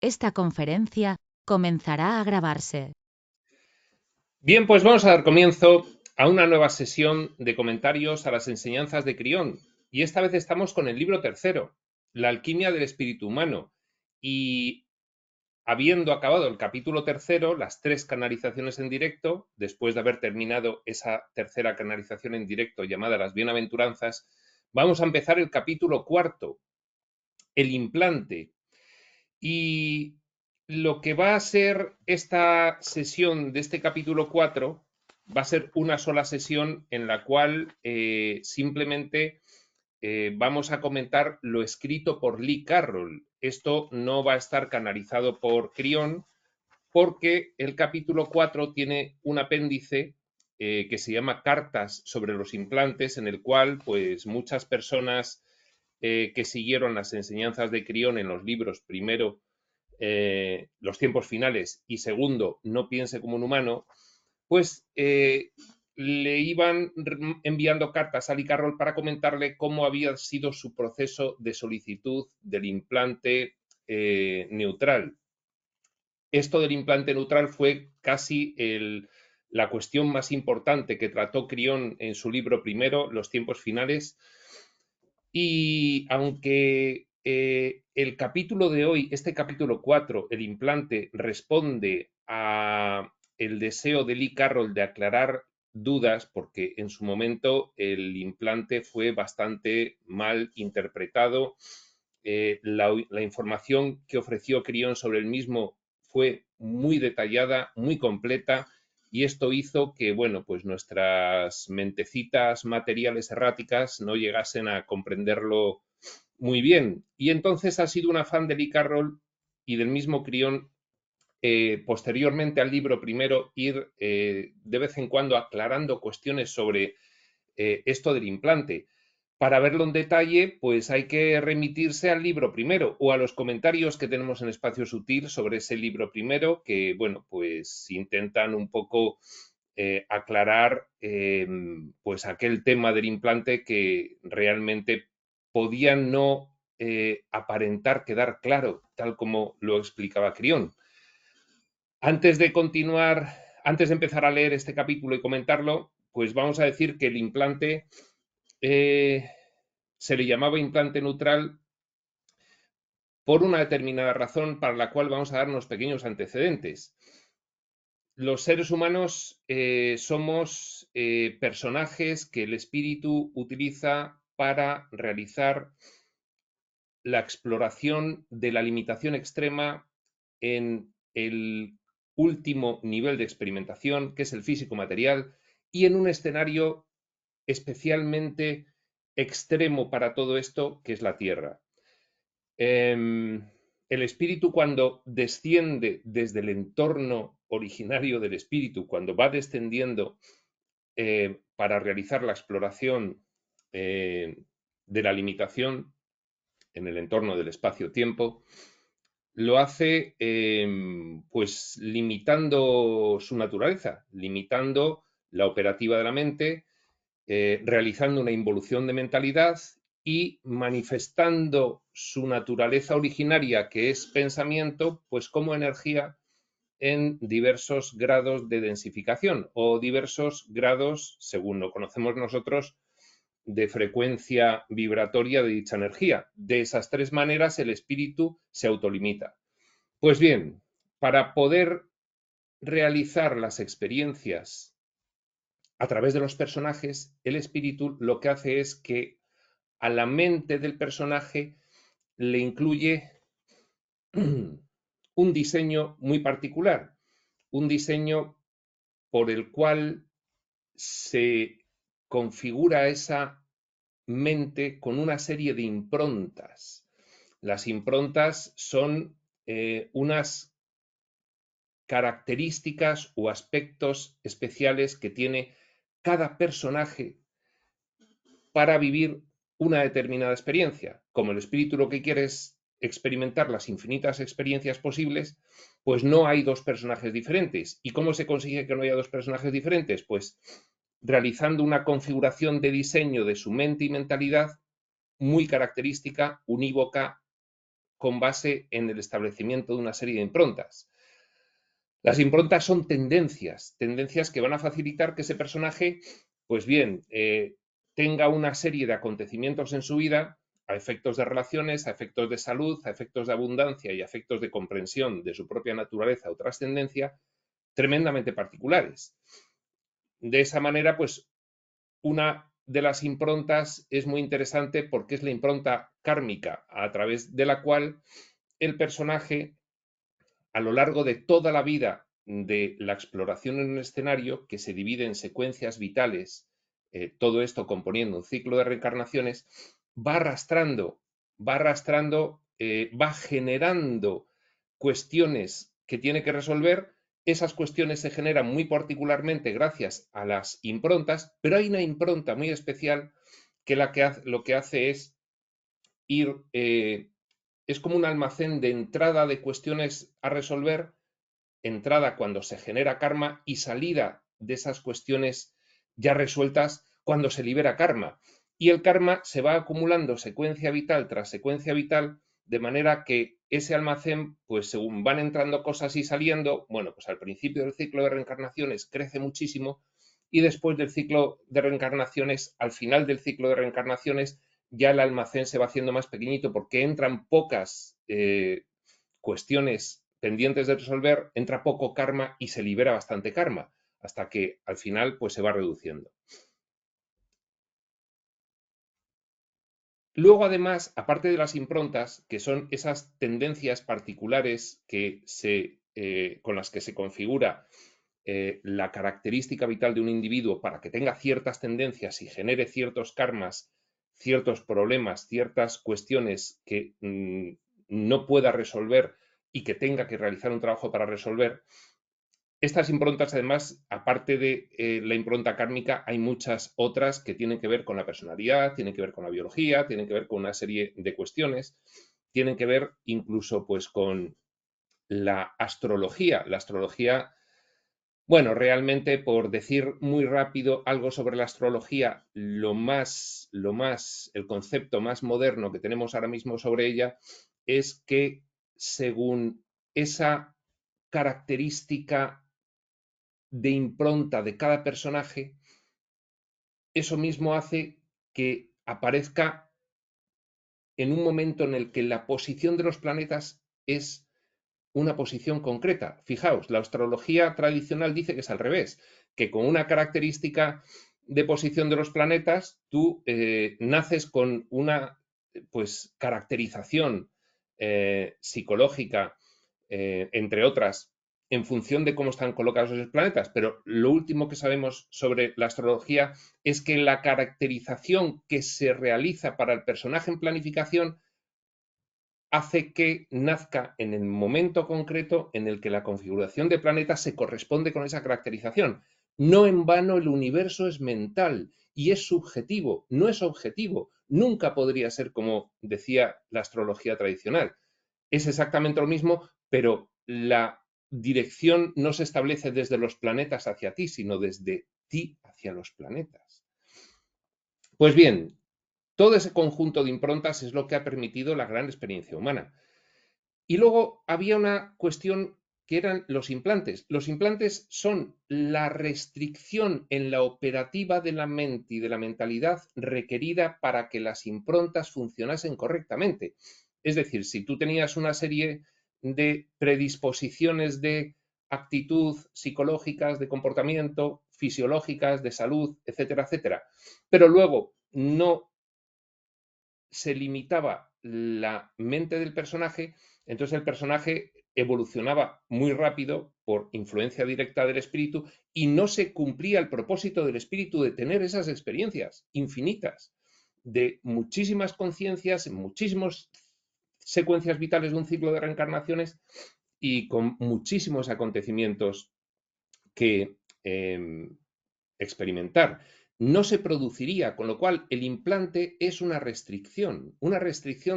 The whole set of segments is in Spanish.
Esta conferencia comenzará a grabarse. Bien, pues vamos a dar comienzo a una nueva sesión de comentarios a las enseñanzas de Crión. Y esta vez estamos con el libro tercero, La alquimia del espíritu humano. Y habiendo acabado el capítulo tercero, las 3 canalizaciones en directo, después de haber terminado esa tercera canalización en directo llamada Las Bienaventuranzas, vamos a empezar el capítulo cuarto, el implante. Y lo que va a ser esta sesión de este capítulo 4 va a ser una sola sesión en la cual simplemente vamos a comentar lo escrito por Lee Carroll. Esto no va a estar canalizado por Crión porque el capítulo 4 tiene un apéndice que se llama Cartas sobre los implantes, en el cual pues muchas personas que siguieron las enseñanzas de Crión en los libros, primero Los tiempos finales y segundo No piense como un humano, pues le iban enviando cartas a Lee Carroll para comentarle cómo había sido su proceso de solicitud del implante neutral. Esto del implante neutral fue casi la cuestión más importante que trató Crión en su libro primero, Los tiempos finales. Y aunque el capítulo de hoy, este capítulo 4, el implante, responde a el deseo de Lee Carroll de aclarar dudas, porque en su momento el implante fue bastante mal interpretado. La información que ofreció Crión sobre el mismo fue muy detallada, muy completa, y esto hizo que, bueno, pues nuestras mentecitas materiales erráticas no llegasen a comprenderlo muy bien. Y entonces ha sido un afán de Lee Carroll y del mismo Crión, posteriormente al libro primero, ir de vez en cuando aclarando cuestiones sobre esto del implante. Para verlo en detalle, pues hay que remitirse al libro primero o a los comentarios que tenemos en Espacio Sutil sobre ese libro primero, que, bueno, pues intentan un poco aclarar pues aquel tema del implante que realmente podía no aparentar quedar claro, tal como lo explicaba Crión. Antes de continuar, antes de empezar a leer este capítulo y comentarlo, pues vamos a decir que el implante se le llamaba implante neutral por una determinada razón para la cual vamos a dar unos pequeños antecedentes. Los seres humanos somos personajes que el espíritu utiliza para realizar la exploración de la limitación extrema en el último nivel de experimentación, que es el físico material, y en un escenario especialmente extremo para todo esto, que es la Tierra. El espíritu, cuando desciende desde el entorno originario del espíritu, cuando va descendiendo para realizar la exploración de la limitación en el entorno del espacio-tiempo, lo hace pues limitando su naturaleza, limitando la operativa de la mente, realizando una involución de mentalidad y manifestando su naturaleza originaria, que es pensamiento, pues como energía en diversos grados de densificación o diversos grados, según lo conocemos nosotros, de frecuencia vibratoria de dicha energía. De esas 3 maneras el espíritu se autolimita. Pues bien, para poder realizar las experiencias a través de los personajes, el espíritu lo que hace es que a la mente del personaje le incluye un diseño muy particular, un diseño por el cual se configura esa mente con una serie de improntas. Las improntas son unas características o aspectos especiales que tiene cada personaje para vivir una determinada experiencia. Como el espíritu lo que quiere es experimentar las infinitas experiencias posibles, pues no hay 2 personajes diferentes. ¿Y cómo se consigue que no haya 2 personajes diferentes? Pues realizando una configuración de diseño de su mente y mentalidad muy característica, unívoca, con base en el establecimiento de una serie de improntas. Las improntas son tendencias que van a facilitar que ese personaje, pues bien, tenga una serie de acontecimientos en su vida a efectos de relaciones, a efectos de salud, a efectos de abundancia y a efectos de comprensión de su propia naturaleza o trascendencia, tremendamente particulares. De esa manera, pues, una de las improntas es muy interesante porque es la impronta kármica, a través de la cual el personaje, a lo largo de toda la vida de la exploración en un escenario, que se divide en secuencias vitales, todo esto componiendo un ciclo de reencarnaciones, va arrastrando, va generando cuestiones que tiene que resolver. Esas cuestiones se generan muy particularmente gracias a las improntas, pero hay una impronta muy especial que, lo que hace es ir, es como un almacén de entrada de cuestiones a resolver, entrada cuando se genera karma y salida de esas cuestiones ya resueltas cuando se libera karma. Y el karma se va acumulando secuencia vital tras secuencia vital, de manera que ese almacén, pues según van entrando cosas y saliendo, bueno, pues al principio del ciclo de reencarnaciones crece muchísimo y después del ciclo de reencarnaciones, al final del ciclo de reencarnaciones, ya el almacén se va haciendo más pequeñito porque entran pocas cuestiones pendientes de resolver, entra poco karma y se libera bastante karma, hasta que al final pues se va reduciendo. Luego, además, aparte de las improntas, que son esas tendencias particulares con las que se configura la característica vital de un individuo para que tenga ciertas tendencias y genere ciertos karmas, ciertos problemas, ciertas cuestiones que no pueda resolver y que tenga que realizar un trabajo para resolver. Estas improntas, además, aparte de la impronta kármica, hay muchas otras que tienen que ver con la personalidad, tienen que ver con la biología, tienen que ver con una serie de cuestiones, tienen que ver incluso pues con la astrología. La astrología, bueno, realmente, por decir muy rápido algo sobre la astrología, el concepto más moderno que tenemos ahora mismo sobre ella es que según esa característica de impronta de cada personaje, eso mismo hace que aparezca en un momento en el que la posición de los planetas es una posición concreta. Fijaos, la astrología tradicional dice que es al revés, que con una característica de posición de los planetas, tú naces con una pues, caracterización psicológica, entre otras, en función de cómo están colocados esos planetas. Pero lo último que sabemos sobre la astrología es que la caracterización que se realiza para el personaje en planificación hace que nazca en el momento concreto en el que la configuración de planetas se corresponde con esa caracterización. No en vano el universo es mental y es subjetivo, no es objetivo. Nunca podría ser como decía la astrología tradicional. Es exactamente lo mismo, pero la dirección no se establece desde los planetas hacia ti, sino desde ti hacia los planetas. Pues bien, todo ese conjunto de improntas es lo que ha permitido la gran experiencia humana. Y luego había una cuestión que eran los implantes. Los implantes son la restricción en la operativa de la mente y de la mentalidad requerida para que las improntas funcionasen correctamente. Es decir, si tú tenías una serie de predisposiciones de actitud psicológicas, de comportamiento, fisiológicas, de salud, etcétera, etcétera, pero luego no se limitaba la mente del personaje, entonces el personaje evolucionaba muy rápido por influencia directa del espíritu y no se cumplía el propósito del espíritu de tener esas experiencias infinitas de muchísimas conciencias, muchísimas secuencias vitales de un ciclo de reencarnaciones y con muchísimos acontecimientos que experimentar. No se produciría, con lo cual el implante es una restricción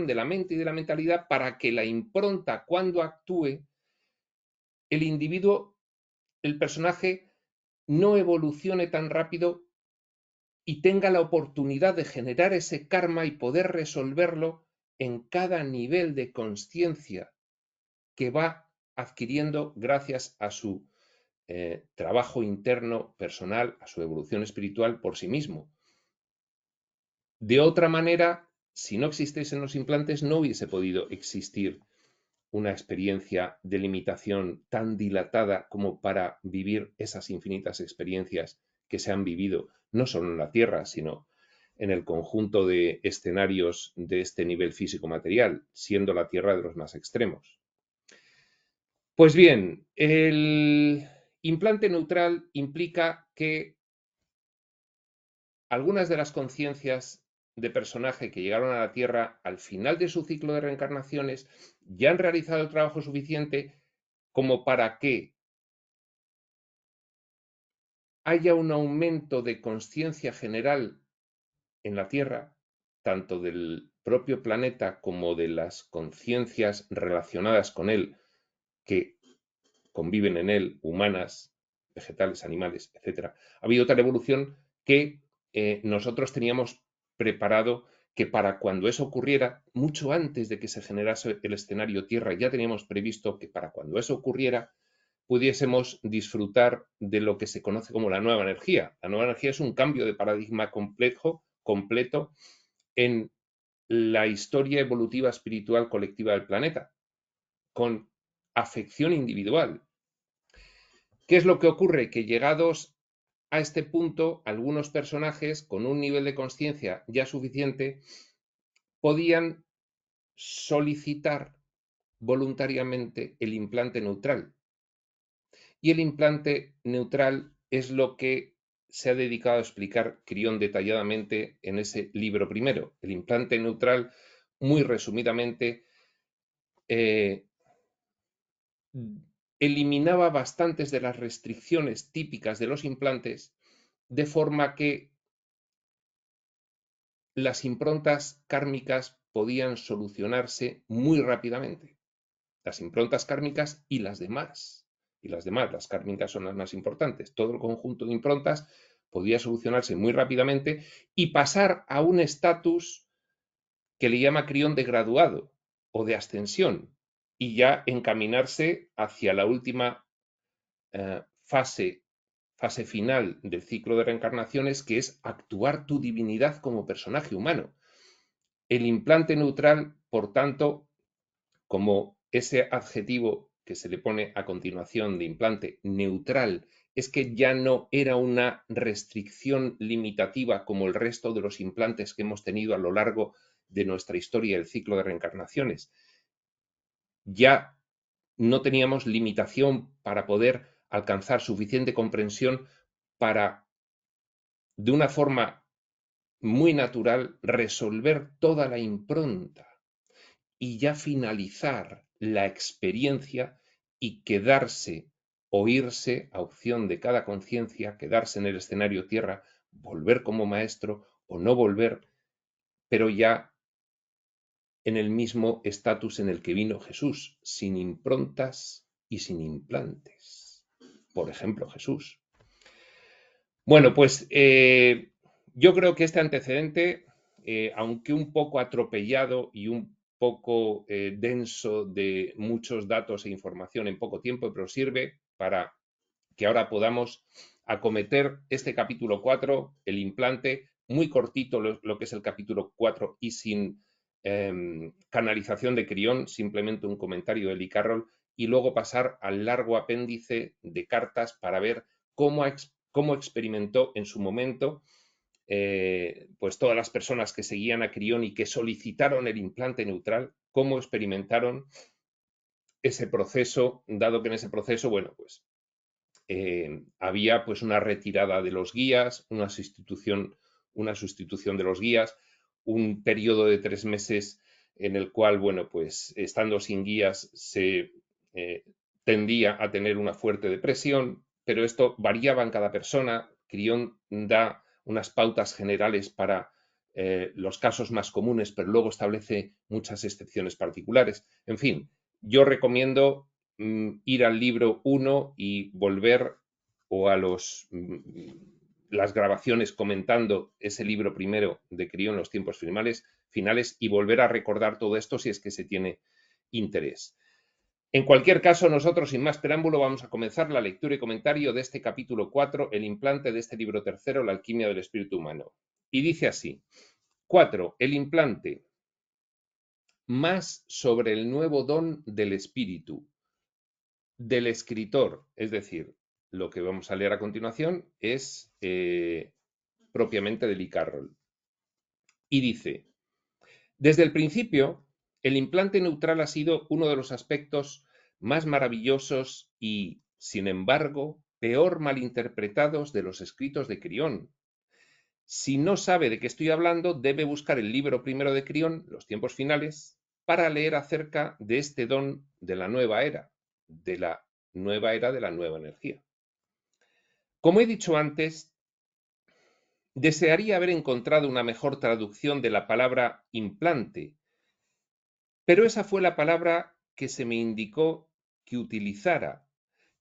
de la mente y de la mentalidad para que la impronta, cuando actúe, el individuo, el personaje, no evolucione tan rápido y tenga la oportunidad de generar ese karma y poder resolverlo en cada nivel de consciencia que va adquiriendo gracias a su trabajo interno, personal, a su evolución espiritual por sí mismo. De otra manera, si no existiesen los implantes, no hubiese podido existir una experiencia de limitación tan dilatada como para vivir esas infinitas experiencias que se han vivido, no solo en la Tierra, sino en el conjunto de escenarios de este nivel físico-material, siendo la Tierra de los más extremos. Pues bien, el implante neutral implica que algunas de las conciencias de personaje que llegaron a la Tierra al final de su ciclo de reencarnaciones ya han realizado el trabajo suficiente como para que haya un aumento de conciencia general en la Tierra, tanto del propio planeta como de las conciencias relacionadas con él, que conviven en él, humanas, vegetales, animales, etc. Ha habido tal evolución que nosotros teníamos preparado que para cuando eso ocurriera, mucho antes de que se generase el escenario Tierra, ya teníamos previsto que para cuando eso ocurriera, pudiésemos disfrutar de lo que se conoce como la nueva energía. La nueva energía es un cambio de paradigma completo en la historia evolutiva espiritual colectiva del planeta, con afección individual. ¿Qué es lo que ocurre? Que llegados a este punto, algunos personajes con un nivel de conciencia ya suficiente podían solicitar voluntariamente el implante neutral. Y el implante neutral es lo que se ha dedicado a explicar Crión detalladamente en ese libro primero. El implante neutral, muy resumidamente, eliminaba bastantes de las restricciones típicas de los implantes, de forma que las improntas kármicas podían solucionarse muy rápidamente. Las improntas kármicas y las demás. Las kármicas son las más importantes. Todo el conjunto de improntas podía solucionarse muy rápidamente y pasar a un estatus que le llama Crión de graduado o de ascensión y ya encaminarse hacia la última fase final del ciclo de reencarnaciones, que es actuar tu divinidad como personaje humano. El implante neutral, por tanto, como ese adjetivo que se le pone a continuación de implante neutral, es que ya no era una restricción limitativa como el resto de los implantes que hemos tenido a lo largo de nuestra historia del ciclo de reencarnaciones. Ya no teníamos limitación para poder alcanzar suficiente comprensión para, de una forma muy natural, resolver toda la impronta y ya finalizar la experiencia y quedarse o irse a opción de cada conciencia, quedarse en el escenario Tierra, volver como maestro o no volver, pero ya en el mismo estatus en el que vino Jesús, sin improntas y sin implantes. Por ejemplo, Jesús. Bueno, pues yo creo que este antecedente, aunque un poco atropellado y un poco denso de muchos datos e información en poco tiempo, pero sirve para que ahora podamos acometer este capítulo 4, el implante, muy cortito lo que es el capítulo 4 y sin canalización de Crión, simplemente un comentario de Lee Carroll, y luego pasar al largo apéndice de cartas para ver cómo experimentó en su momento pues todas las personas que seguían a Crión y que solicitaron el implante neutral, cómo experimentaron ese proceso, dado que en ese proceso, bueno, pues había pues una retirada de los guías, una sustitución de los guías, un periodo de 3 meses en el cual, bueno, pues estando sin guías se tendía a tener una fuerte depresión, pero esto variaba en cada persona. Crión da unas pautas generales para los casos más comunes, pero luego establece muchas excepciones particulares. En fin, yo recomiendo ir al libro 1 y volver o a las grabaciones comentando ese libro primero de Crión, Los tiempos finales, finales y volver a recordar todo esto si es que se tiene interés. En cualquier caso, nosotros sin más preámbulo vamos a comenzar la lectura y comentario de este capítulo 4, el implante de este libro tercero, La alquimia del espíritu humano. Y dice así: 4. El implante. Más sobre el nuevo don del espíritu, del escritor, es decir, lo que vamos a leer a continuación es propiamente de Lee Carroll. Y dice: desde el principio, el implante neutral ha sido uno de los aspectos más maravillosos y, sin embargo, peor malinterpretados de los escritos de Crión. Si no sabe de qué estoy hablando, debe buscar el libro primero de Crión, Los tiempos finales, para leer acerca de este don de la nueva era, de la nueva energía. Como he dicho antes, desearía haber encontrado una mejor traducción de la palabra implante, pero esa fue la palabra que se me indicó que utilizara.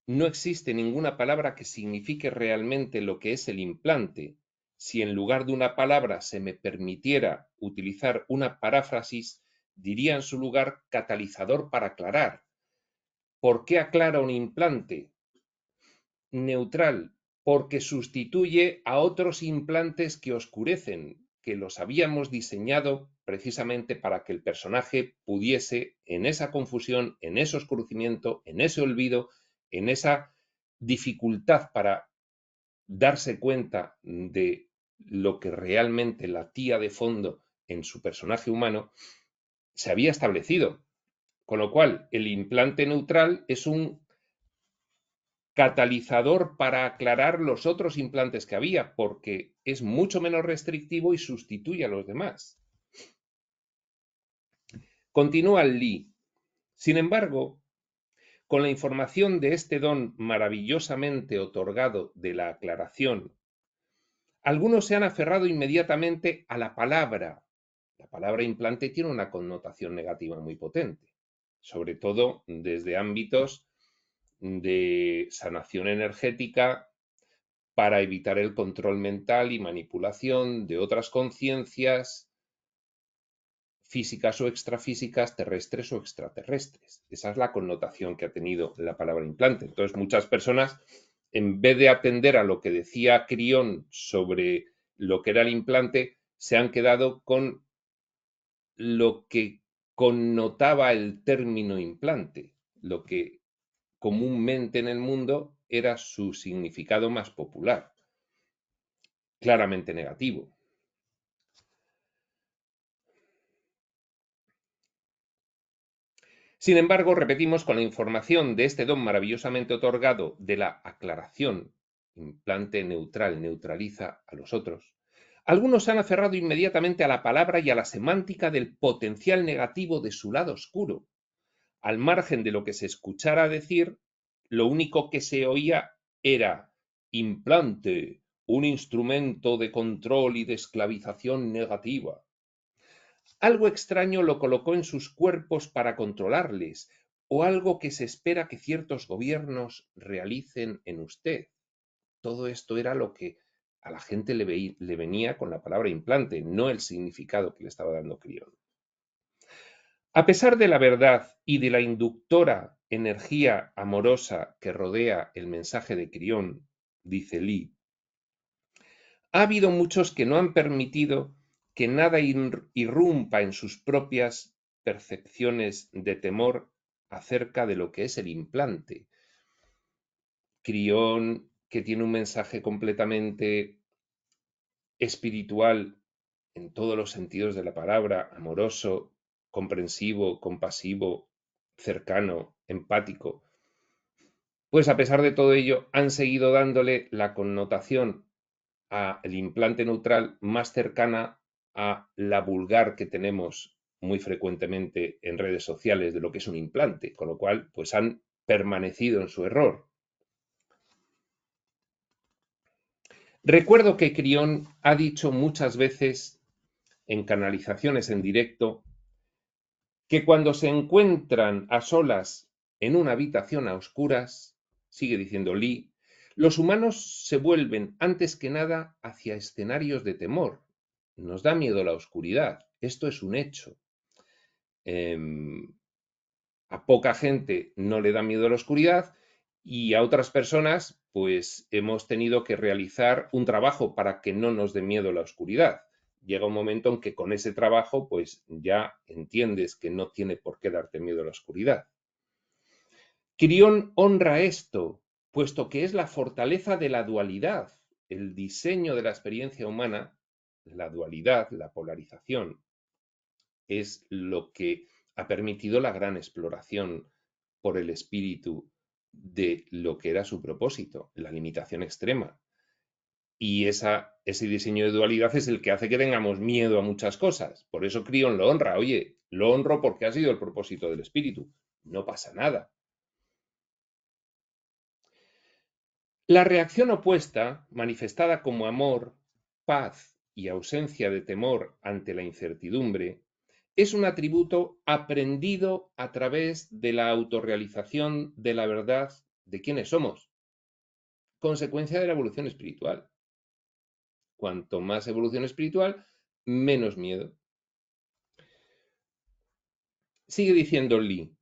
No existe ninguna palabra que signifique realmente lo que es el implante. Si en lugar de una palabra se me permitiera utilizar una paráfrasis, diría en su lugar catalizador para aclarar. ¿Por qué aclara un implante? Neutral, porque sustituye a otros implantes que oscurecen, que los habíamos diseñado precisamente para que el personaje pudiese, en esa confusión, en ese oscurecimiento, en ese olvido, en esa dificultad para darse cuenta de lo que realmente latía de fondo en su personaje humano, se había establecido. Con lo cual, el implante neutral es un catalizador para aclarar los otros implantes que había, porque es mucho menos restrictivo y sustituye a los demás. Continúa Lee. Sin embargo, con la información de este don maravillosamente otorgado de la aclaración, algunos se han aferrado inmediatamente a la palabra. La palabra implante tiene una connotación negativa muy potente, sobre todo desde ámbitos de sanación energética, para evitar el control mental y manipulación de otras conciencias físicas o extrafísicas, terrestres o extraterrestres. Esa es la connotación que ha tenido la palabra implante. Entonces, muchas personas, en vez de atender a lo que decía Crión sobre lo que era el implante, se han quedado con lo que connotaba el término implante, lo que comúnmente en el mundo era su significado más popular, claramente negativo. Sin embargo, repetimos, con la información de este don maravillosamente otorgado de la aclaración, implante neutral, neutraliza a los otros, algunos se han aferrado inmediatamente a la palabra y a la semántica del potencial negativo de su lado oscuro. Al margen de lo que se escuchara decir, lo único que se oía era implante, un instrumento de control y de esclavización negativa. Algo extraño lo colocó en sus cuerpos para controlarles, o algo que se espera que ciertos gobiernos realicen en usted. Todo esto era lo que a la gente le venía con la palabra implante, no el significado que le estaba dando Crión. A pesar de la verdad y de la inductora energía amorosa que rodea el mensaje de Crión, dice Lee, ha habido muchos que no han permitido que nada irrumpa en sus propias percepciones de temor acerca de lo que es el implante. Crión, que tiene un mensaje completamente espiritual en todos los sentidos de la palabra, amoroso, comprensivo, compasivo, cercano, empático, pues a pesar de todo ello han seguido dándole la connotación al implante neutral más cercana a la vulgar que tenemos muy frecuentemente en redes sociales de lo que es un implante, con lo cual pues han permanecido en su error. Recuerdo que Crión ha dicho muchas veces en canalizaciones en directo que cuando se encuentran a solas en una habitación a oscuras, sigue diciendo Lee, los humanos se vuelven antes que nada hacia escenarios de temor, nos da miedo la oscuridad. Esto es un hecho. A poca gente no le da miedo la oscuridad y a otras personas pues hemos tenido que realizar un trabajo para que no nos dé miedo la oscuridad. Llega un momento en que con ese trabajo pues ya entiendes que no tiene por qué darte miedo la oscuridad. Crión honra esto, puesto que es la fortaleza de la dualidad, el diseño de la experiencia humana, la dualidad, la polarización, es lo que ha permitido la gran exploración por el espíritu de lo que era su propósito, la limitación extrema. Y ese diseño de dualidad es el que hace que tengamos miedo a muchas cosas. Por eso Crión lo honra. Oye, lo honro porque ha sido el propósito del espíritu. No pasa nada. La reacción opuesta, manifestada como amor, paz y ausencia de temor ante la incertidumbre, es un atributo aprendido a través de la autorrealización de la verdad de quiénes somos, consecuencia de la evolución espiritual. Cuanto más evolución espiritual, menos miedo. Sigue diciendo Lee,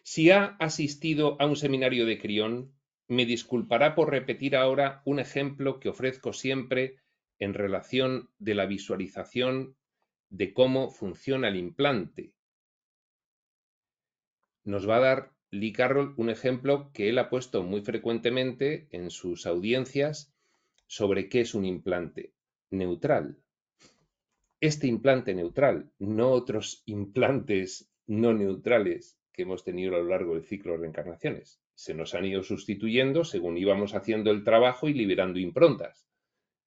si ha asistido a un seminario de Crión, me disculpará por repetir ahora un ejemplo que ofrezco siempre en relación de la visualización de cómo funciona el implante. Nos va a dar Lee Carroll un ejemplo que él ha puesto muy frecuentemente en sus audiencias sobre qué es un implante neutral. Este implante neutral, no otros implantes no neutrales que hemos tenido a lo largo del ciclo de reencarnaciones. Se nos han ido sustituyendo según íbamos haciendo el trabajo y liberando improntas.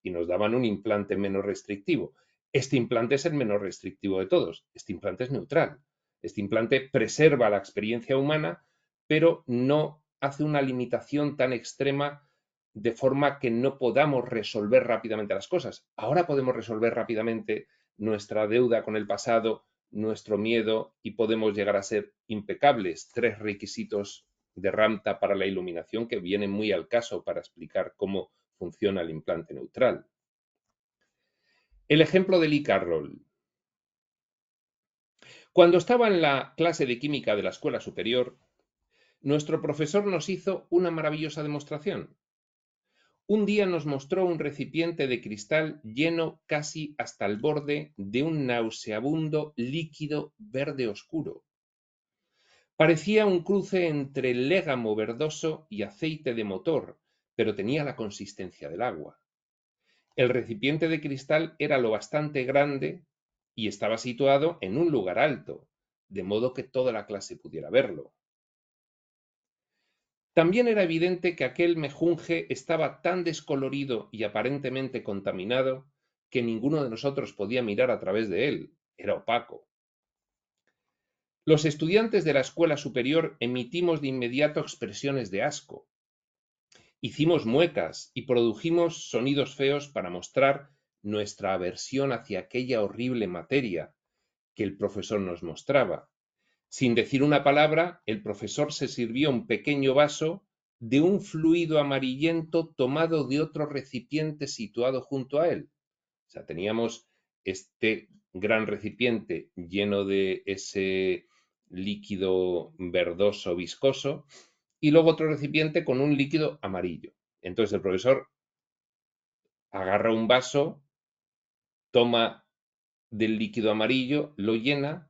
Y nos daban un implante menos restrictivo. Este implante es el menos restrictivo de todos. Este implante es neutral. Este implante preserva la experiencia humana, pero no hace una limitación tan extrema de forma que no podamos resolver rápidamente las cosas. Ahora podemos resolver rápidamente nuestra deuda con el pasado, nuestro miedo y podemos llegar a ser impecables. 3 requisitos de Ramtha para la iluminación que vienen muy al caso para explicar cómo funciona el implante neutral. El ejemplo de Lee Carroll. Cuando estaba en la clase de química de la escuela superior, nuestro profesor nos hizo una maravillosa demostración. Un día nos mostró un recipiente de cristal lleno casi hasta el borde de un nauseabundo líquido verde oscuro. Parecía un cruce entre légamo verdoso y aceite de motor, pero tenía la consistencia del agua. El recipiente de cristal era lo bastante grande y estaba situado en un lugar alto, de modo que toda la clase pudiera verlo. También era evidente que aquel mejunje estaba tan descolorido y aparentemente contaminado que ninguno de nosotros podía mirar a través de él. Era opaco. Los estudiantes de la escuela superior emitimos de inmediato expresiones de asco. Hicimos muecas y produjimos sonidos feos para mostrar nuestra aversión hacia aquella horrible materia que el profesor nos mostraba. Sin decir una palabra, el profesor se sirvió un pequeño vaso de un fluido amarillento tomado de otro recipiente situado junto a él. O sea, teníamos este gran recipiente lleno de ese líquido verdoso viscoso y luego otro recipiente con un líquido amarillo. Entonces el profesor agarra un vaso, toma del líquido amarillo, lo llena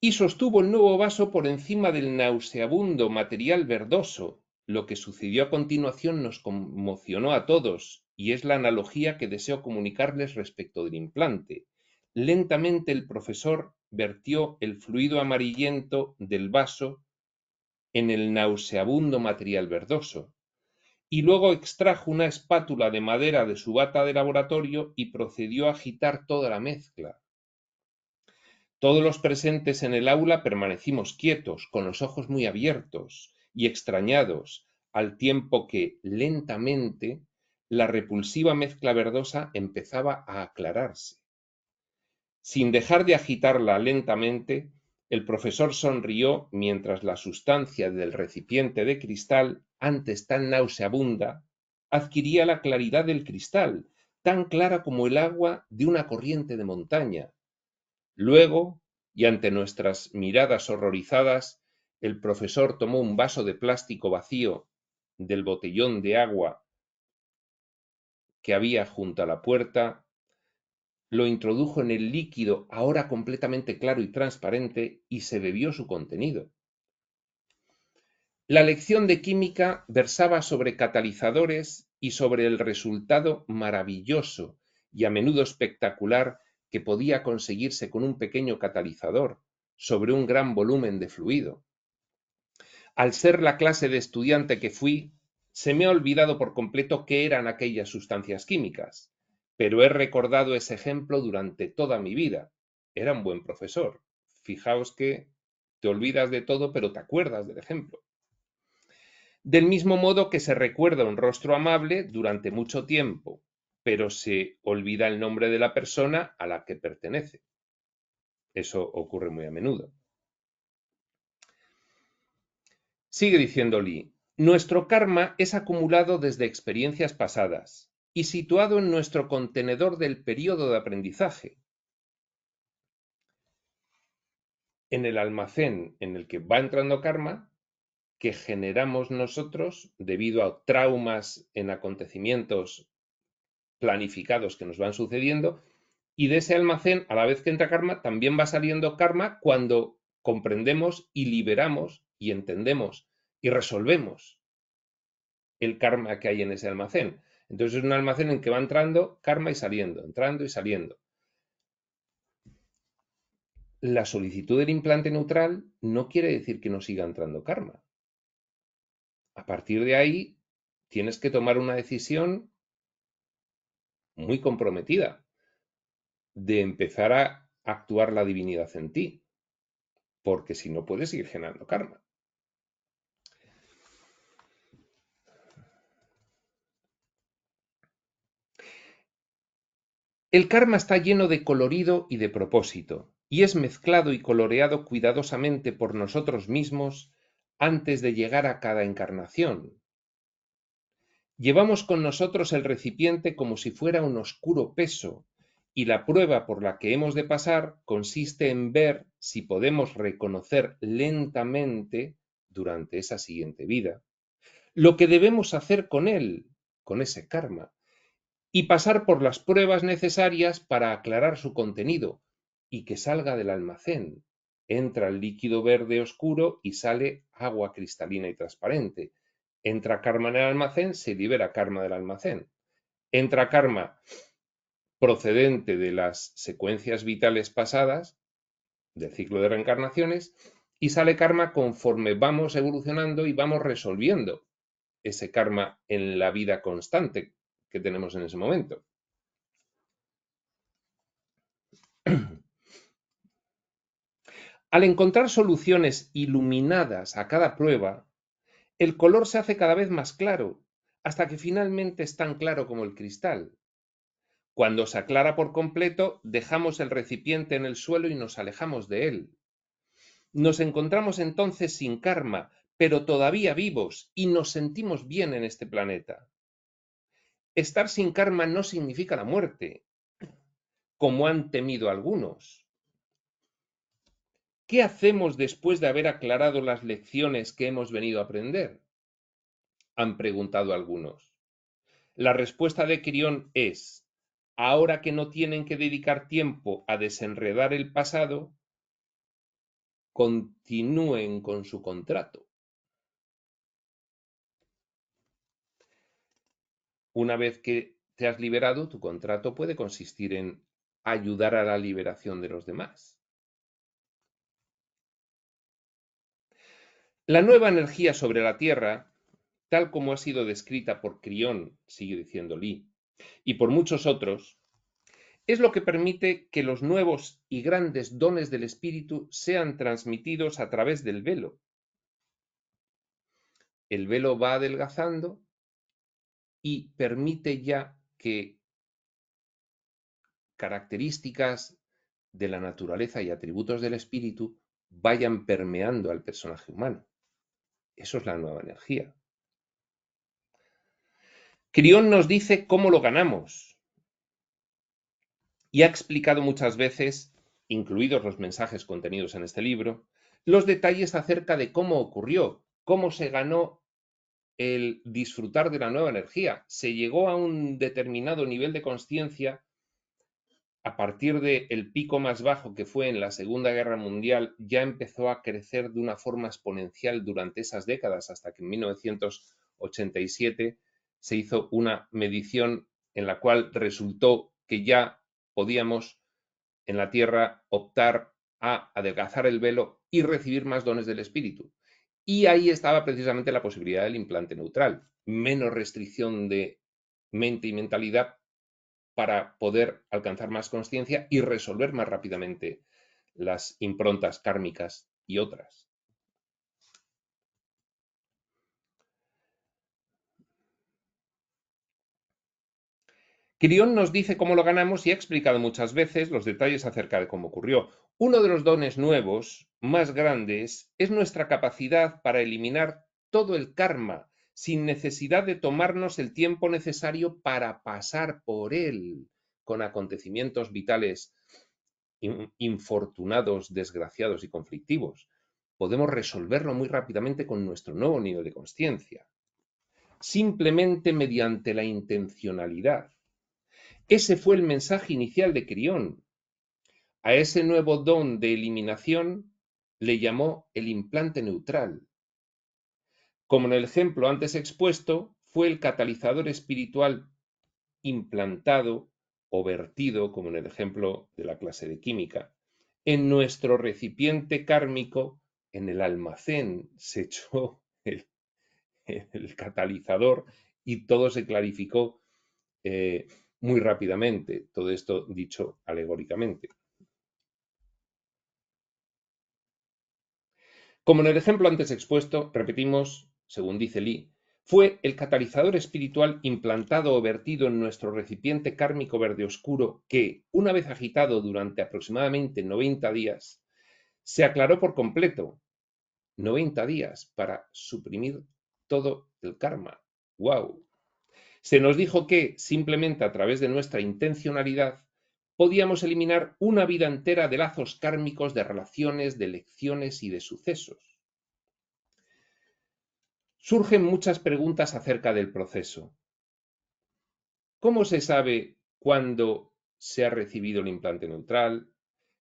y sostuvo el nuevo vaso por encima del nauseabundo material verdoso. Lo que sucedió a continuación nos conmocionó a todos y es la analogía que deseo comunicarles respecto del implante. Lentamente el profesor vertió el fluido amarillento del vaso en el nauseabundo material verdoso y luego extrajo una espátula de madera de su bata de laboratorio y procedió a agitar toda la mezcla. Todos los presentes en el aula permanecimos quietos, con los ojos muy abiertos y extrañados, al tiempo que, lentamente, la repulsiva mezcla verdosa empezaba a aclararse. Sin dejar de agitarla lentamente, el profesor sonrió mientras la sustancia del recipiente de cristal, antes tan nauseabunda, adquiría la claridad del cristal, tan clara como el agua de una corriente de montaña. Luego, y ante nuestras miradas horrorizadas, el profesor tomó un vaso de plástico vacío del botellón de agua que había junto a la puerta, lo introdujo en el líquido ahora completamente claro y transparente y se bebió su contenido. La lección de química versaba sobre catalizadores y sobre el resultado maravilloso y a menudo espectacular que podía conseguirse con un pequeño catalizador sobre un gran volumen de fluido. Al ser la clase de estudiante que fui, se me ha olvidado por completo qué eran aquellas sustancias químicas, pero he recordado ese ejemplo durante toda mi vida. Era un buen profesor. Fijaos que te olvidas de todo, pero te acuerdas del ejemplo. Del mismo modo que se recuerda un rostro amable durante mucho tiempo, pero se olvida el nombre de la persona a la que pertenece. Eso ocurre muy a menudo. Sigue diciendo Lee, nuestro karma es acumulado desde experiencias pasadas y situado en nuestro contenedor del periodo de aprendizaje, en el almacén en el que va entrando karma, que generamos nosotros debido a traumas en acontecimientos planificados que nos van sucediendo, y de ese almacén, a la vez que entra karma, también va saliendo karma cuando comprendemos y liberamos y entendemos y resolvemos el karma que hay en ese almacén. Entonces es un almacén en que va entrando karma y saliendo, entrando y saliendo. La solicitud del implante neutral no quiere decir que no siga entrando karma. A partir de ahí tienes que tomar una decisión muy comprometida de empezar a actuar la divinidad en ti, porque si no puedes seguir generando karma. El karma está lleno de colorido y de propósito, y es mezclado y coloreado cuidadosamente por nosotros mismos antes de llegar a cada encarnación. Llevamos con nosotros el recipiente como si fuera un oscuro peso, y la prueba por la que hemos de pasar consiste en ver si podemos reconocer lentamente, durante esa siguiente vida, lo que debemos hacer con él, con ese karma, y pasar por las pruebas necesarias para aclarar su contenido y que salga del almacén. Entra el líquido verde oscuro y sale agua cristalina y transparente. Entra karma en el almacén, se libera karma del almacén. Entra karma procedente de las secuencias vitales pasadas, del ciclo de reencarnaciones, y sale karma conforme vamos evolucionando y vamos resolviendo ese karma en la vida constante que tenemos en ese momento. Al encontrar soluciones iluminadas a cada prueba, el color se hace cada vez más claro, hasta que finalmente es tan claro como el cristal. Cuando se aclara por completo, dejamos el recipiente en el suelo y nos alejamos de él. Nos encontramos entonces sin karma, pero todavía vivos, y nos sentimos bien en este planeta. Estar sin karma no significa la muerte, como han temido algunos. ¿Qué hacemos después de haber aclarado las lecciones que hemos venido a aprender?, han preguntado algunos. La respuesta de Quirión es: ahora que no tienen que dedicar tiempo a desenredar el pasado, continúen con su contrato. Una vez que te has liberado, tu contrato puede consistir en ayudar a la liberación de los demás. La nueva energía sobre la Tierra, tal como ha sido descrita por Quirión, sigue diciendo Lee, y por muchos otros, es lo que permite que los nuevos y grandes dones del espíritu sean transmitidos a través del velo. El velo va adelgazando y permite ya que características de la naturaleza y atributos del espíritu vayan permeando al personaje humano. Eso es la nueva energía. Crión nos dice cómo lo ganamos y ha explicado muchas veces, incluidos los mensajes contenidos en este libro, los detalles acerca de cómo ocurrió, cómo se ganó el disfrutar de la nueva energía. Se llegó a un determinado nivel de conciencia a partir del pico más bajo que fue en la Segunda Guerra Mundial. Ya empezó a crecer de una forma exponencial durante esas décadas, hasta que en 1987 se hizo una medición en la cual resultó que ya podíamos en la Tierra optar a adelgazar el velo y recibir más dones del espíritu. Y ahí estaba precisamente la posibilidad del implante neutral, menos restricción de mente y mentalidad para poder alcanzar más conciencia y resolver más rápidamente las improntas kármicas y otras. Crión nos dice cómo lo ganamos y ha explicado muchas veces los detalles acerca de cómo ocurrió. Uno de los dones nuevos más grandes es nuestra capacidad para eliminar todo el karma sin necesidad de tomarnos el tiempo necesario para pasar por él con acontecimientos vitales infortunados, desgraciados y conflictivos. Podemos resolverlo muy rápidamente con nuestro nuevo nivel de conciencia, simplemente mediante la intencionalidad. Ese fue el mensaje inicial de Crión. A ese nuevo don de eliminación le llamó el implante neutral. Como en el ejemplo antes expuesto, fue el catalizador espiritual implantado o vertido, como en el ejemplo de la clase de química, en nuestro recipiente kármico, en el almacén se echó el catalizador y todo se clarificó muy rápidamente, todo esto dicho alegóricamente. Como en el ejemplo antes expuesto, repetimos, según dice Lee, fue el catalizador espiritual implantado o vertido en nuestro recipiente kármico verde oscuro que, una vez agitado durante aproximadamente 90 días, se aclaró por completo. 90 días para suprimir todo el karma. ¡Wow! Se nos dijo que, simplemente a través de nuestra intencionalidad, podíamos eliminar una vida entera de lazos kármicos, de relaciones, de lecciones y de sucesos. Surgen muchas preguntas acerca del proceso. ¿Cómo se sabe cuándo se ha recibido el implante neutral?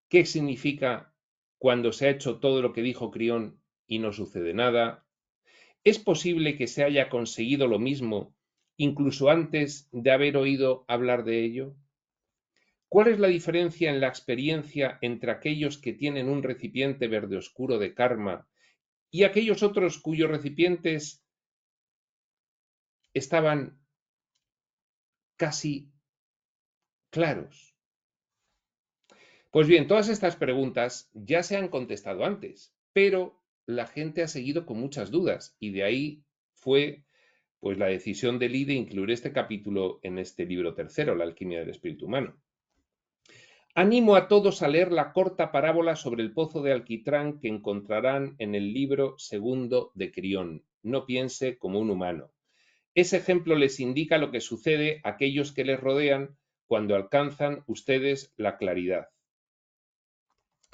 ¿Qué significa cuando se ha hecho todo lo que dijo Crión y no sucede nada? ¿Es posible que se haya conseguido lo mismo incluso antes de haber oído hablar de ello? ¿Cuál es la diferencia en la experiencia entre aquellos que tienen un recipiente verde oscuro de karma y aquellos otros cuyos recipientes estaban casi claros? Pues bien, todas estas preguntas ya se han contestado antes, pero la gente ha seguido con muchas dudas y de ahí fue pues la decisión de Lee de incluir este capítulo en este libro tercero, La alquimia del espíritu humano. Animo a todos a leer la corta parábola sobre el pozo de alquitrán que encontrarán en el libro segundo de Crión. No piense como un humano. Ese ejemplo les indica lo que sucede a aquellos que les rodean cuando alcanzan ustedes la claridad.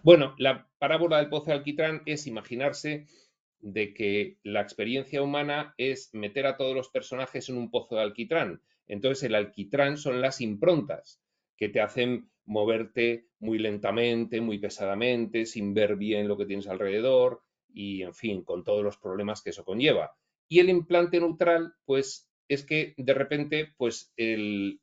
Bueno, la parábola del pozo de alquitrán es imaginarse de que la experiencia humana es meter a todos los personajes en un pozo de alquitrán. Entonces el alquitrán son las improntas que te hacen moverte muy lentamente, muy pesadamente, sin ver bien lo que tienes alrededor y, en fin, con todos los problemas que eso conlleva. Y el implante neutral, pues, es que de repente, pues, el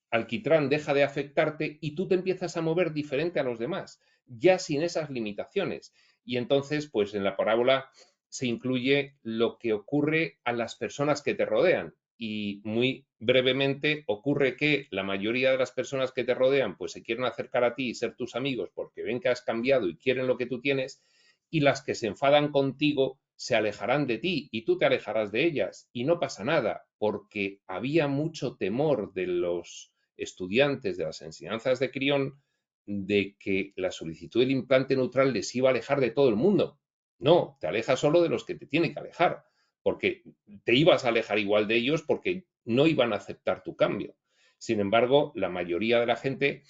alquitrán deja de afectarte y tú te empiezas a mover diferente a los demás, ya sin esas limitaciones. Y entonces, pues, en la parábola se incluye lo que ocurre a las personas que te rodean. Y muy brevemente ocurre que la mayoría de las personas que te rodean pues se quieren acercar a ti y ser tus amigos porque ven que has cambiado y quieren lo que tú tienes, y las que se enfadan contigo se alejarán de ti y tú te alejarás de ellas y no pasa nada porque había mucho temor de los estudiantes de las enseñanzas de Crión de que la solicitud del implante neutral les iba a alejar de todo el mundo. No, te alejas solo de los que te tienen que alejar, porque te ibas a alejar igual de ellos porque no iban a aceptar tu cambio. Sin embargo, la mayoría de la gente,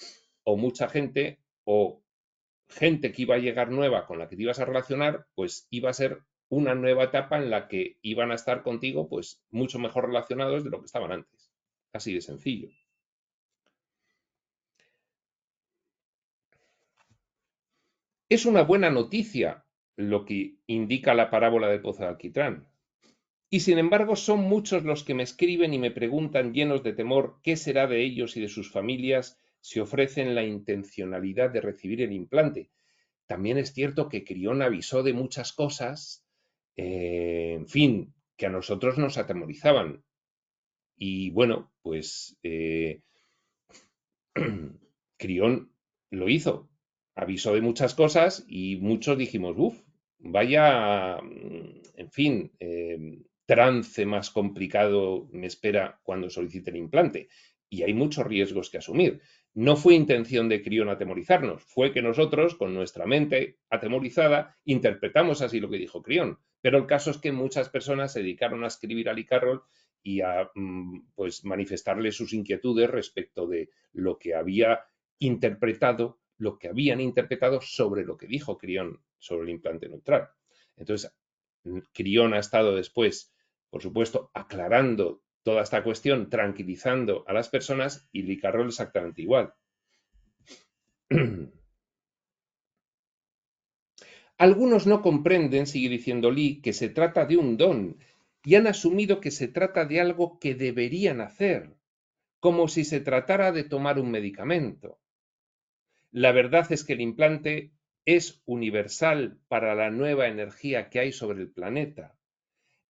o mucha gente, o gente que iba a llegar nueva con la que te ibas a relacionar, pues iba a ser una nueva etapa en la que iban a estar contigo pues mucho mejor relacionados de lo que estaban antes. Así de sencillo. Es una buena noticia lo que indica la parábola del pozo de alquitrán. Y sin embargo son muchos los que me escriben y me preguntan llenos de temor qué será de ellos y de sus familias si ofrecen la intencionalidad de recibir el implante. También es cierto que Crión avisó de muchas cosas, en fin, que a nosotros nos atemorizaban. Y bueno, pues Crión lo hizo, avisó de muchas cosas y muchos dijimos, uff, vaya, en fin, trance más complicado me espera cuando solicite el implante. Y hay muchos riesgos que asumir. No fue intención de Crión atemorizarnos, fue que nosotros, con nuestra mente atemorizada, interpretamos así lo que dijo Crión. Pero el caso es que muchas personas se dedicaron a escribir a Lee Carroll y a pues manifestarle sus inquietudes respecto de lo que había interpretado, lo que habían interpretado sobre lo que dijo Crión sobre el implante neutral. Entonces, Crión ha estado después, por supuesto, aclarando toda esta cuestión, tranquilizando a las personas, y Lee Carroll exactamente igual. Algunos no comprenden, sigue diciendo Lee, que se trata de un don y han asumido que se trata de algo que deberían hacer, como si se tratara de tomar un medicamento. La verdad es que el implante es universal para la nueva energía que hay sobre el planeta.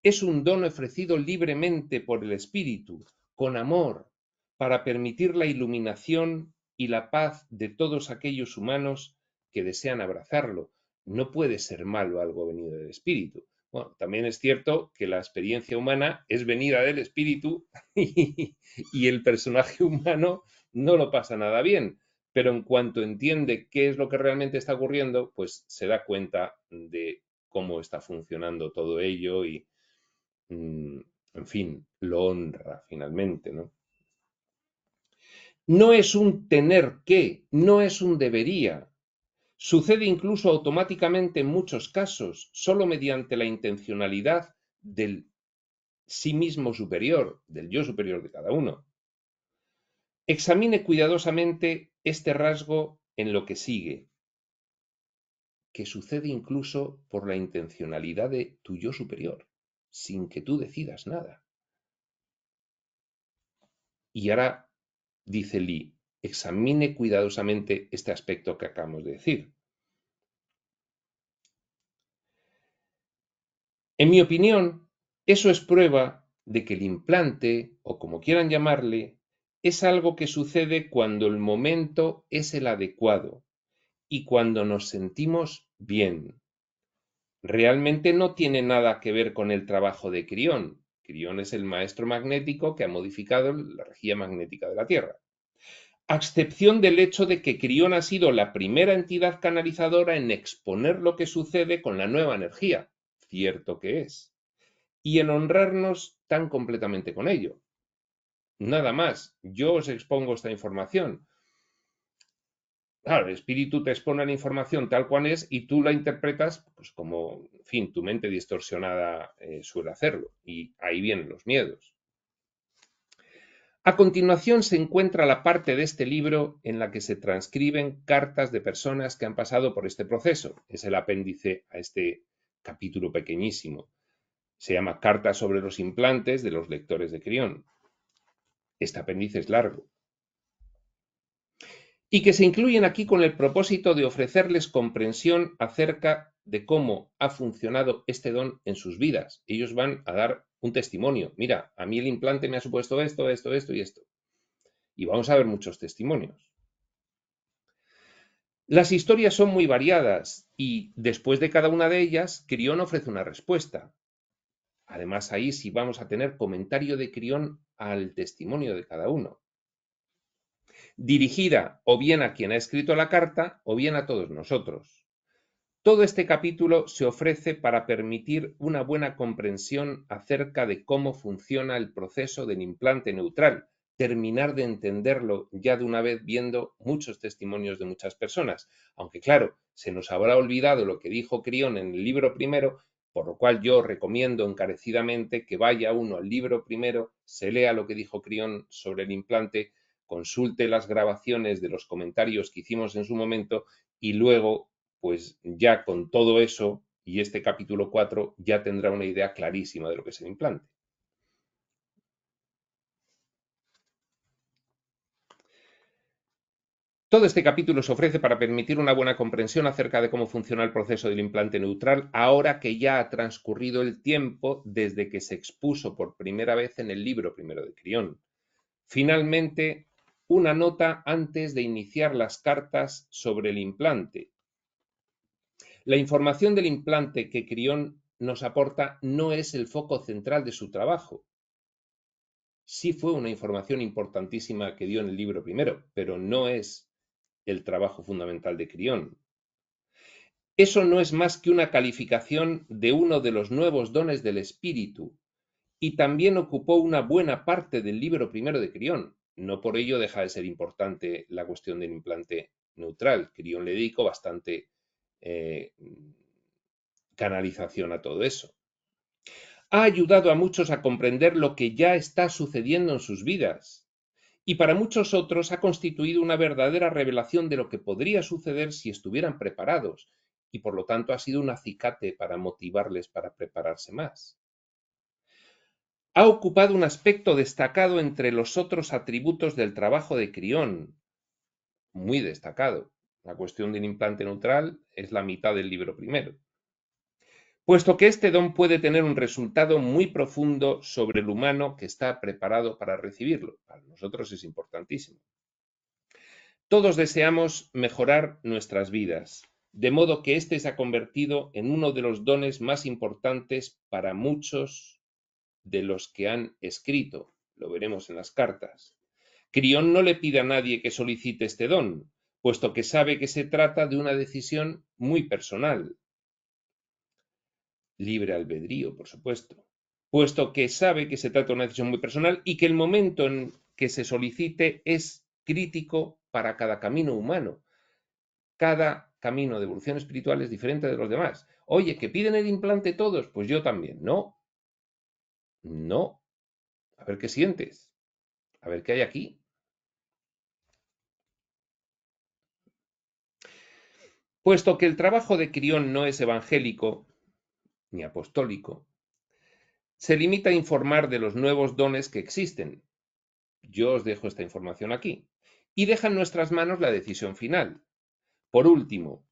Es un don ofrecido libremente por el Espíritu, con amor, para permitir la iluminación y la paz de todos aquellos humanos que desean abrazarlo. No puede ser malo algo venido del Espíritu. Bueno, también es cierto que la experiencia humana es venida del Espíritu y el personaje humano no lo pasa nada bien, pero en cuanto entiende qué es lo que realmente está ocurriendo, pues se da cuenta de cómo está funcionando todo ello y, en fin, lo honra finalmente, ¿no? No es un tener que, no es un debería. Sucede incluso automáticamente en muchos casos, solo mediante la intencionalidad del sí mismo superior, del yo superior de cada uno. Examine cuidadosamente este rasgo en lo que sigue, que sucede incluso por la intencionalidad de tu yo superior, sin que tú decidas nada. Y ahora, dice Lee, examine cuidadosamente este aspecto que acabamos de decir. En mi opinión, eso es prueba de que el implante, o como quieran llamarle, es algo que sucede cuando el momento es el adecuado y cuando nos sentimos bien. Realmente no tiene nada que ver con el trabajo de Crión. Crión es el maestro magnético que ha modificado la rejilla magnética de la Tierra. A excepción del hecho de que Crión ha sido la primera entidad canalizadora en exponer lo que sucede con la nueva energía, cierto que es, y en honrarnos tan completamente con ello. Nada más, yo os expongo esta información. Claro, el espíritu te expone la información tal cual es y tú la interpretas pues como, en fin, tu mente distorsionada suele hacerlo. Y ahí vienen los miedos. A continuación se encuentra la parte de este libro en la que se transcriben cartas de personas que han pasado por este proceso. Es el apéndice a este capítulo pequeñísimo. Se llama Cartas sobre los implantes de los lectores de Crión. Este apéndice es largo. Y que se incluyen aquí con el propósito de ofrecerles comprensión acerca de cómo ha funcionado este don en sus vidas. Ellos van a dar un testimonio. Mira, a mí el implante me ha supuesto esto, esto, esto y esto. Y vamos a ver muchos testimonios. Las historias son muy variadas y después de cada una de ellas, Crión ofrece una respuesta. Además, ahí sí vamos a tener comentario de Crión al testimonio de cada uno, dirigida o bien a quien ha escrito la carta o bien a todos nosotros. Todo este capítulo se ofrece para permitir una buena comprensión acerca de cómo funciona el proceso del implante neutral, terminar de entenderlo ya de una vez viendo muchos testimonios de muchas personas. Aunque claro, se nos habrá olvidado lo que dijo Crión en el libro primero, por lo cual yo recomiendo encarecidamente que vaya uno al libro primero, se lea lo que dijo Crión sobre el implante, consulte las grabaciones de los comentarios que hicimos en su momento y luego, pues ya con todo eso y este capítulo 4 ya tendrá una idea clarísima de lo que es el implante. Todo este capítulo se ofrece para permitir una buena comprensión acerca de cómo funciona el proceso del implante neutral, ahora que ya ha transcurrido el tiempo desde que se expuso por primera vez en el libro primero de Crión. Finalmente, una nota antes de iniciar las cartas sobre el implante. La información del implante que Crión nos aporta no es el foco central de su trabajo. Sí fue una información importantísima que dio en el libro primero, pero no es el trabajo fundamental de Crión. Eso no es más que una calificación de uno de los nuevos dones del espíritu, y también ocupó una buena parte del libro primero de Crión. No por ello deja de ser importante la cuestión del implante neutral. Crión le dedicó bastante canalización a todo eso. Ha ayudado a muchos a comprender lo que ya está sucediendo en sus vidas. Y para muchos otros ha constituido una verdadera revelación de lo que podría suceder si estuvieran preparados, y por lo tanto ha sido un acicate para motivarles para prepararse más. Ha ocupado un aspecto destacado entre los otros atributos del trabajo de Crión, muy destacado. La cuestión del implante neutral es la mitad del libro primero. Puesto que este don puede tener un resultado muy profundo sobre el humano que está preparado para recibirlo. Para nosotros es importantísimo. Todos deseamos mejorar nuestras vidas, de modo que este se ha convertido en uno de los dones más importantes para muchos de los que han escrito. Lo veremos en las cartas. Crión no le pide a nadie que solicite este don, puesto que sabe que se trata de una decisión muy personal. Libre albedrío, por supuesto. Puesto que sabe que se trata de una decisión muy personal y que el momento en que se solicite es crítico para cada camino humano. Cada camino de evolución espiritual es diferente de los demás. Oye, ¿que piden el implante todos? Pues yo también. No. No. A ver qué sientes. A ver qué hay aquí. Puesto que el trabajo de Crión no es evangélico ni apostólico, se limita a informar de los nuevos dones que existen. Yo os dejo esta información aquí. Y deja en nuestras manos la decisión final. Por último,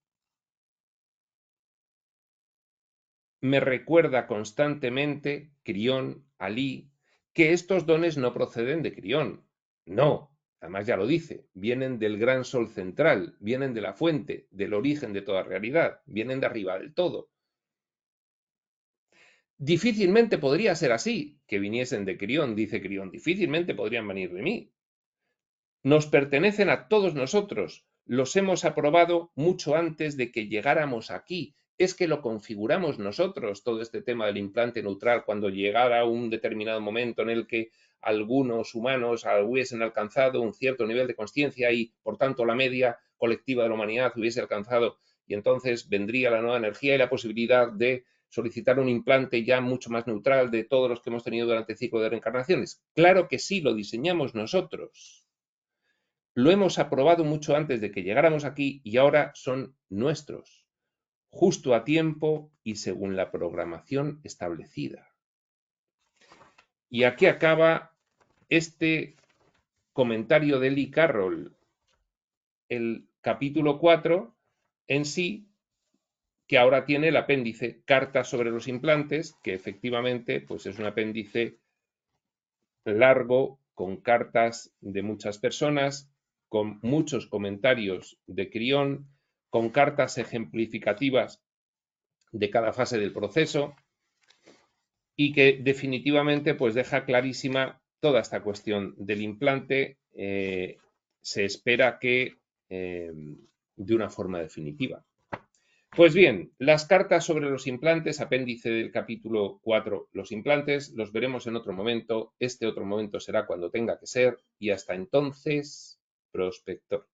me recuerda constantemente Crión, Alí, que estos dones no proceden de Crión. No, además ya lo dice, vienen del gran sol central, vienen de la fuente, del origen de toda realidad, vienen de arriba del todo. Difícilmente podría ser así, que viniesen de Crión, dice Crión, difícilmente podrían venir de mí. Nos pertenecen a todos nosotros, los hemos aprobado mucho antes de que llegáramos aquí. Es que lo configuramos nosotros, todo este tema del implante neutral, cuando llegara un determinado momento en el que algunos humanos hubiesen alcanzado un cierto nivel de conciencia y, por tanto, la media colectiva de la humanidad hubiese alcanzado, y entonces vendría la nueva energía y la posibilidad de solicitar un implante ya mucho más neutral de todos los que hemos tenido durante el ciclo de reencarnaciones. Claro que sí, lo diseñamos nosotros. Lo hemos aprobado mucho antes de que llegáramos aquí y ahora son nuestros, justo a tiempo y según la programación establecida. Y aquí acaba este comentario de Lee Carroll, el capítulo 4 en sí, que ahora tiene el apéndice Cartas sobre los implantes, que efectivamente pues es un apéndice largo con cartas de muchas personas, con muchos comentarios de Crión, con cartas ejemplificativas de cada fase del proceso y que definitivamente pues deja clarísima toda esta cuestión del implante. Se espera que de una forma definitiva. Pues bien, las cartas sobre los implantes, apéndice del capítulo 4, los implantes, los veremos en otro momento. Este otro momento será cuando tenga que ser y hasta entonces, prospector.